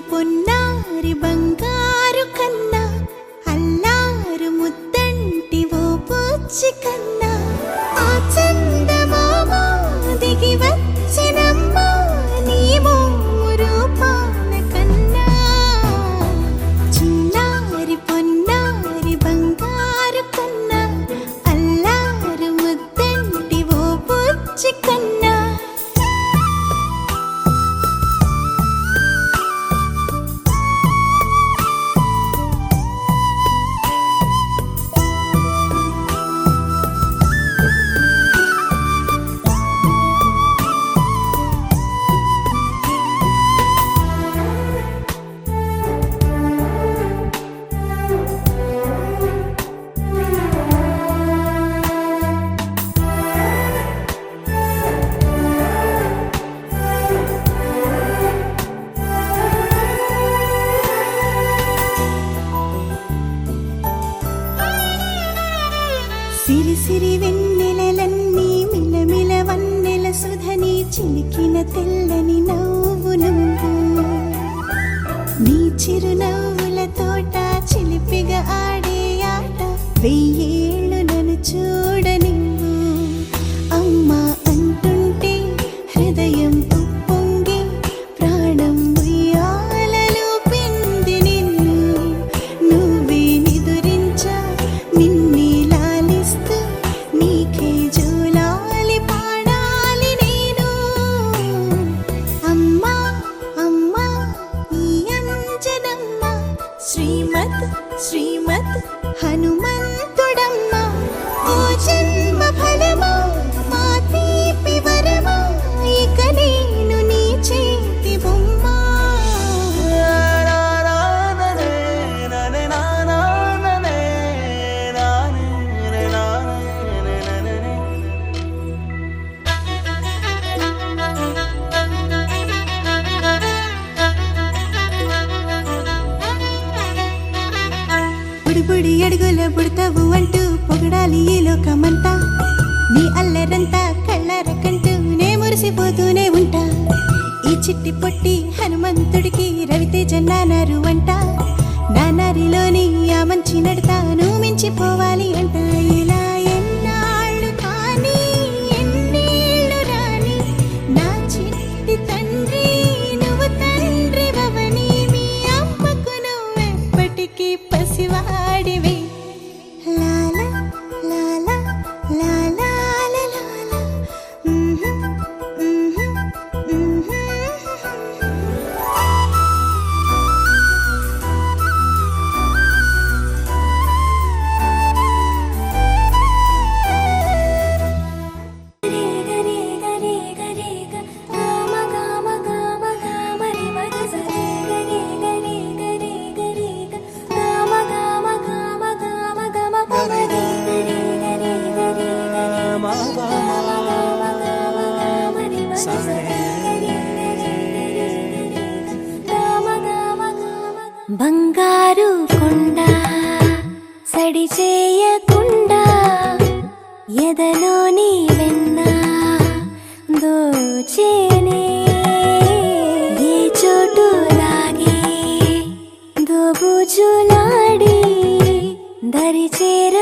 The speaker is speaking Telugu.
పొన్నారి బంగారు కన్నా అల్లారు ముద్దంటి ఓ పూచి కన్నా ఆ చందమామ దిగి వచ్చినమ్మా నీ రూపాన కన్నా చిన్నారి పొన్నారి బంగారు కన్నా అల్లారు ముద్దంటి ఓ పూచి కన్నా సిరి సిరి వెన్నెలలన్నీ మిలమిల వన్నెల సుధని చిలికిన తెల్లని నవ్వు నువ్వు నీ చిరునవ్వుల తోట చిలిపిగా ఆడే ఆట వెయ్యేళ్ళు నన్ను చూడనివ్వు అమ్మా అంటుంటే హృదయం ఉప్పొంగి ప్రాణం ఉయ్యాలలో పిండి నిన్ను నువ్వే నిదురించా నిన్నే నీకే జోలాలి పాడాలి నేను అమ్మా అమ్మా ఈ అంజనమ్మ శ్రీమత్ శ్రీమత్ హనుమంతుడమ్మ ఓ జన్మ ఫలమా మా తీపి వరమా ఇక నేను నీ చేతి బొమ్మ బుడి అడుగుల బుడతావు అంటూ పొగడాలి ఈ లోకమంతా నీ అల్లరంతా కళ్ళరకంటూ నే మురిసిపోతూనే ఉంటా ఈ చిట్టి పొట్టి హనుమంతుడికి రవితేజ నానారు అంట నానారిలోని ఆ మంచి నడతాను మించిపోవాలి అంట ఇలా ఎన్నాళ్ళు కానీ ఎన్నేళ్ళు రాని నా చిట్టి తండ్రి నువ్వు తండ్రి భవని మీ అమ్మకు నువ్వెప్పటికీ పసివాడివి లాలా లాలా లాలా లాలా బంగారు కొండ సడి చేయకుండా ఎదలోని వెన్న దోచేనే ఏ చోటు లాగే దోబుజులాడి దరి చేర